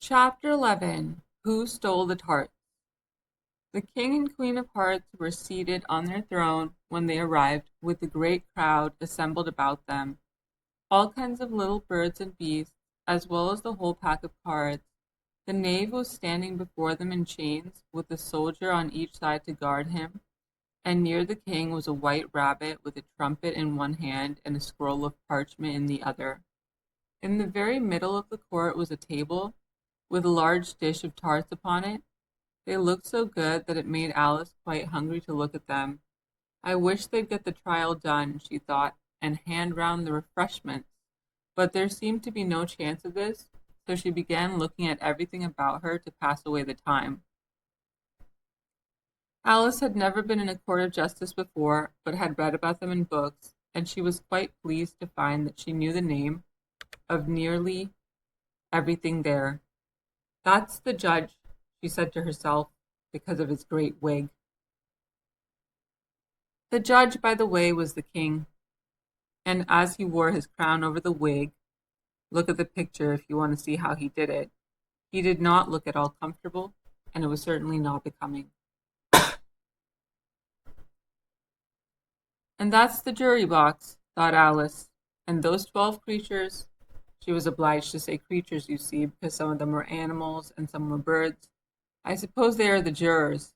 Chapter 11. Who Stole the Tarts? The king and queen of hearts were seated on their throne when they arrived, with a great crowd assembled about them. All kinds of little birds and beasts, as well as the whole pack of cards. The knave was standing before them in chains, with a soldier on each side to guard him, and near the king was a white rabbit with a trumpet in one hand and a scroll of parchment in the other. In the very middle of the court was a table, with a large dish of tarts upon it. They looked so good that it made Alice quite hungry to look at them. I wish they'd get the trial done, she thought, and hand round the refreshments. But there seemed to be no chance of this, so she began looking at everything about her to pass away the time. Alice had never been in a court of justice before, but had read about them in books, and she was quite pleased to find that she knew the name of nearly everything there. That's the judge, she said to herself, because of his great wig. The judge, by the way, was the king, and as he wore his crown over the wig, look at the picture if you want to see how he did it, he did not look at all comfortable, and it was certainly not becoming. And that's the jury box, thought Alice, and those 12 creatures, she was obliged to say creatures, you see, because some of them were animals and some were birds. I suppose they are the jurors.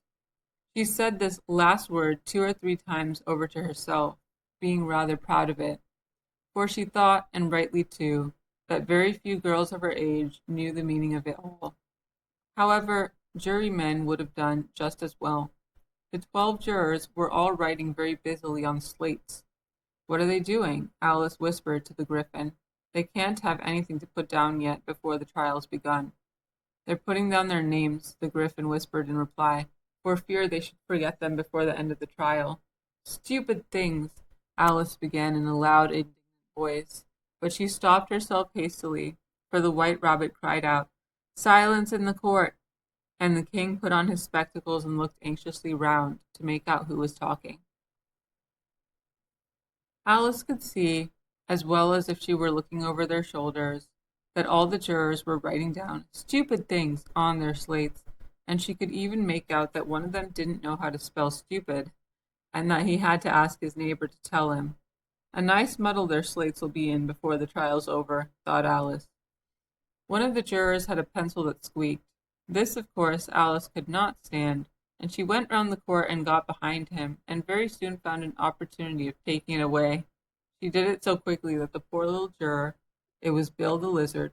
She said this last word 2 or 3 times over to herself, being rather proud of it, for she thought, and rightly too, that very few girls of her age knew the meaning of it all. However, jurymen would have done just as well. The 12 jurors were all writing very busily on slates. What are they doing? Alice whispered to the Gryphon. They can't have anything to put down yet before the trial's begun. They're putting down their names, the Gryphon whispered in reply, for fear they should forget them before the end of the trial. Stupid things, Alice began in a loud, indignant voice, but she stopped herself hastily, for the white rabbit cried out, Silence in the court! And the king put on his spectacles and looked anxiously round to make out who was talking. Alice could see, as well as if she were looking over their shoulders, that all the jurors were writing down stupid things on their slates, and she could even make out that one of them didn't know how to spell stupid, and that he had to ask his neighbor to tell him. A nice muddle their slates will be in before the trial's over, thought Alice. One of the jurors had a pencil that squeaked. This, of course, Alice could not stand, and she went round the court and got behind him, and very soon found an opportunity of taking it away. She did it so quickly that the poor little juror, it was Bill the Lizard,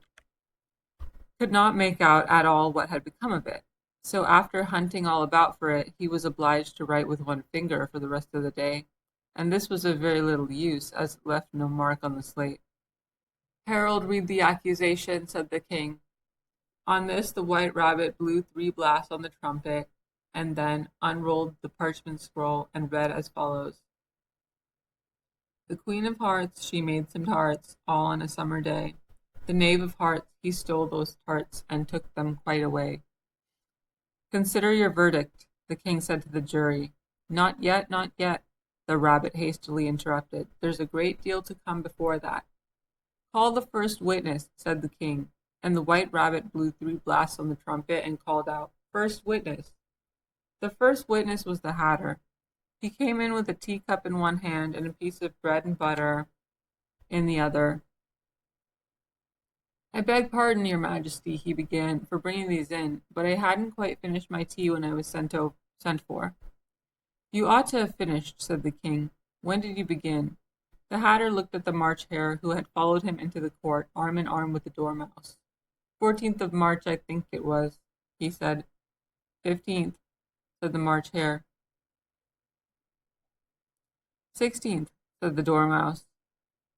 could not make out at all what had become of it. So after hunting all about for it, he was obliged to write with one finger for the rest of the day, and this was of very little use, as it left no mark on the slate. Herald, read the accusation, said the king. On this the white rabbit blew 3 blasts on the trumpet, and then unrolled the parchment scroll and read as follows. The queen of hearts, she made some tarts, all on a summer day. The knave of hearts, he stole those tarts and took them quite away. Consider your verdict, the king said to the jury. Not yet, not yet, the rabbit hastily interrupted. There's a great deal to come before that. Call the first witness, said the king, and the white rabbit blew 3 blasts on the trumpet and called out, First witness. The first witness was the Hatter. He came in with a teacup in one hand and a piece of bread and butter in the other. I beg pardon, your majesty, he began, for bringing these in, but I hadn't quite finished my tea when I was sent for. You ought to have finished, said the king. When did you begin? The Hatter looked at the March Hare, who had followed him into the court, arm in arm with the Dormouse. 14th of March, I think it was, he said. 15th, said the March Hare. 16th, said the Dormouse.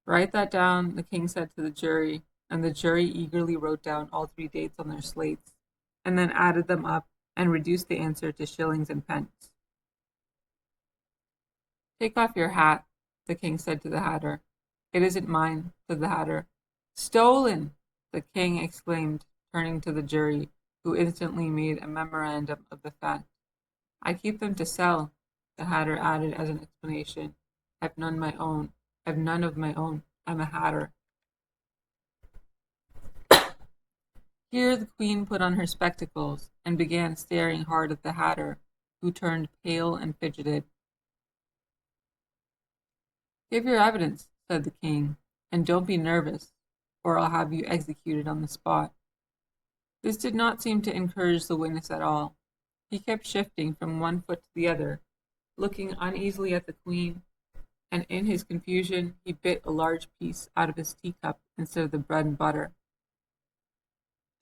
Write that down, the king said to the jury, and the jury eagerly wrote down all 3 dates on their slates, and then added them up and reduced the answer to shillings and pence. Take off your hat, the king said to the Hatter. It isn't mine, said the Hatter. Stolen, the king exclaimed, turning to the jury, who instantly made a memorandum of the fact. I keep them to sell, the Hatter added as an explanation. I've none of my own. I'm a Hatter. Here the queen put on her spectacles and began staring hard at the hatter, who turned pale and fidgeted. "Give your evidence," said the king, "and don't be nervous, or I'll have you executed on the spot." This did not seem to encourage the witness at all. He kept shifting from one foot to the other, looking uneasily at the queen, and in his confusion he bit a large piece out of his teacup instead of the bread and butter.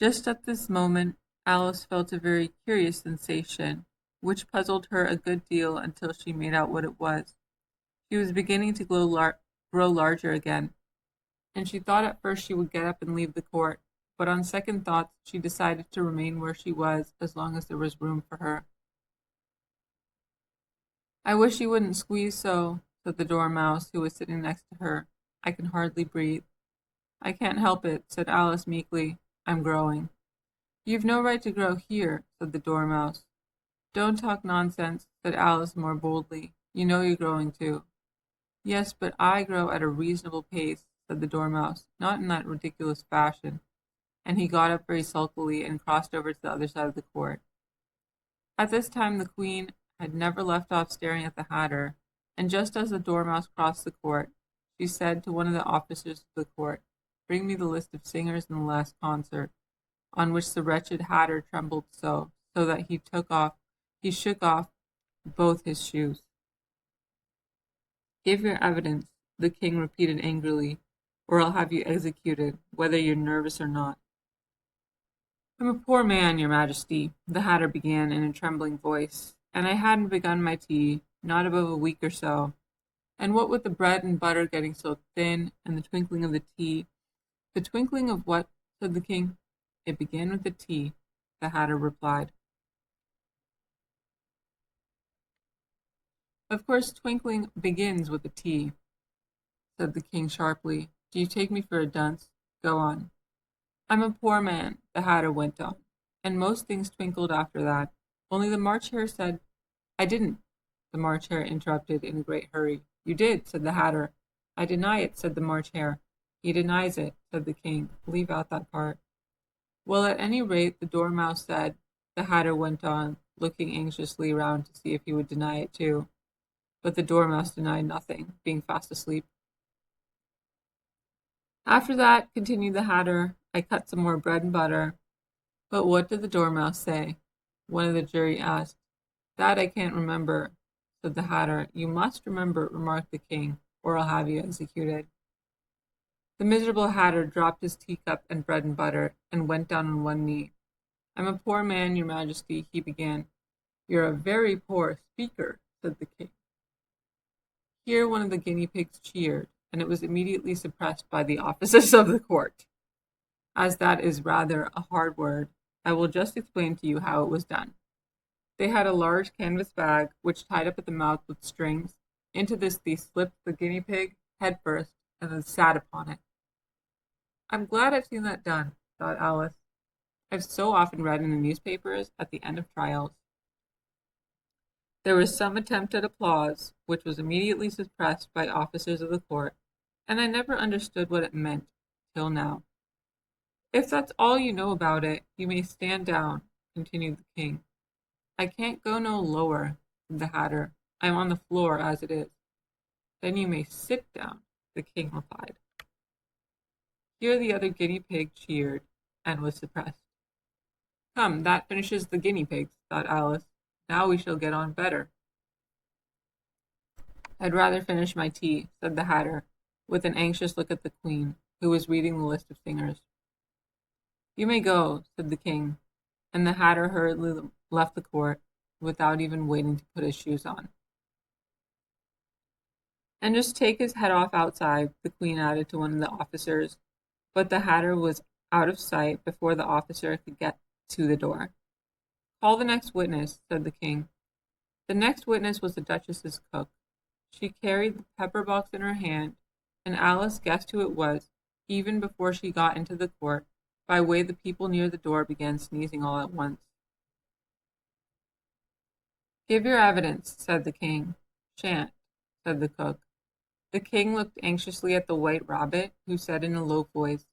Just at this moment Alice felt a very curious sensation, which puzzled her a good deal until she made out what it was. She was beginning to grow larger again, and she thought at first she would get up and leave the court, but on second thoughts she decided to remain where she was as long as there was room for her. "I wish you wouldn't squeeze so," said the Dormouse, who was sitting next to her. "I can hardly breathe." "I can't help it," said Alice meekly. "I'm growing." "You've no right to grow here," said the Dormouse. "Don't talk nonsense," said Alice more boldly. "You know you're growing too." "Yes, but I grow at a reasonable pace," said the Dormouse, not in that ridiculous fashion, and he got up very sulkily and crossed over to the other side of the court. At this time the queen had never left off staring at the hatter, and just as the Dormouse crossed the court, she said to one of the officers of the court, "Bring me the list of singers in the last concert," on which the wretched hatter trembled so that he shook off both his shoes. "Give your evidence," the king repeated angrily, "or I'll have you executed, whether you're nervous or not." "I'm a poor man, your majesty," the hatter began in a trembling voice, "and I hadn't begun my tea, not above a week or so, and what with the bread and butter getting so thin, and the twinkling of the tea—" "The twinkling of what?" said the king. "It began with the tea," the hatter replied. "Of course twinkling begins with the tea," said the king sharply. "Do you take me for a dunce? Go on." "I'm a poor man," the hatter went on, "and most things twinkled after that. Only the March Hare said—" "I didn't," the March Hare interrupted in a great hurry. "You did," said the hatter. "I deny it," said the March Hare. "He denies it," said the king. "Leave out that part." "Well, at any rate, the Dormouse said," the hatter went on, looking anxiously round to see if he would deny it too. But the Dormouse denied nothing, being fast asleep. "After that," continued the hatter, "I cut some more bread and butter." "But what did the Dormouse say?" one of the jury asked. "That I can't remember," said the hatter. "You must remember," remarked the king, "or I'll have you executed." The miserable hatter dropped his teacup and bread and butter, and went down on one knee. "I'm a poor man, your majesty," he began. "You're a very poor speaker," said the king. Here one of the guinea pigs cheered, and it was immediately suppressed by the officers of the court. As that is rather a hard word, I will just explain to you how it was done. They had a large canvas bag, which tied up at the mouth with strings. Into this they slipped the guinea pig head first, and then sat upon it. "I'm glad I've seen that done," thought Alice. "I've so often read in the newspapers at the end of trials." There was some attempt at applause, which was immediately suppressed by officers of the court, and I never understood what it meant till now. "If that's all you know about it, you may stand down," continued the king. "I can't go no lower," said the hatter. "I'm on the floor as it is." "Then you may sit down," the king replied. Here the other guinea pig cheered, and was suppressed. "Come, that finishes the guinea pigs," thought Alice. "Now we shall get on better." "I'd rather finish my tea," said the hatter, with an anxious look at the queen, who was reading the list of singers. "You may go," said the king, and the hatter hurriedly left the court, without even waiting to put his shoes on. "And just take his head off outside," the queen added to one of the officers, but the hatter was out of sight before the officer could get to the door. "Call the next witness," said the king. The next witness was the Duchess's cook. She carried the pepper box in her hand, and Alice guessed who it was, even before she got into the court, by way the people near the door began sneezing all at once. "Give your evidence," said the king. "Shan't," said the cook. The king looked anxiously at the white rabbit, who said in a low voice,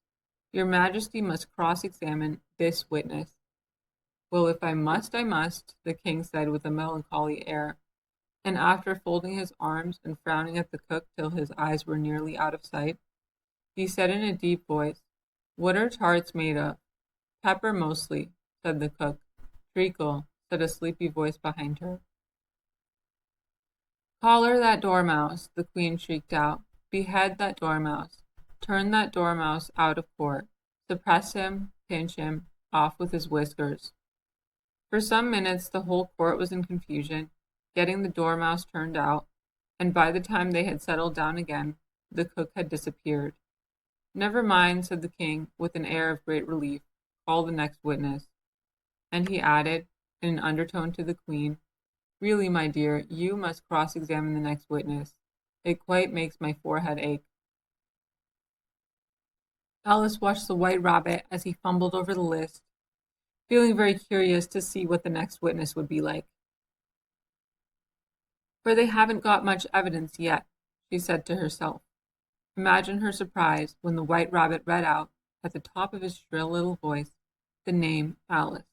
Your Majesty must cross-examine this witness. Well, if I must, I must, the king said with a melancholy air, and after folding his arms and frowning at the cook till his eyes were nearly out of sight, he said in a deep voice, "What are tarts made of?" "Pepper mostly," said the cook. "Treacle," said a sleepy voice behind her. "Collar that dormouse," the queen shrieked out. "Behead that dormouse. Turn that dormouse out of court. Suppress him, pinch him, off with his whiskers." For some minutes the whole court was in confusion, getting the dormouse turned out, and by the time they had settled down again, the cook had disappeared. "Never mind," said the king, with an air of great relief. "Call the next witness." And he added, in an undertone to the queen, "Really, my dear, you must cross-examine the next witness. It quite makes my forehead ache." Alice watched the White Rabbit as he fumbled over the list, feeling very curious to see what the next witness would be like. "For they haven't got much evidence yet," she said to herself. Imagine her surprise when the White Rabbit read out, at the top of his shrill little voice, the name Alice.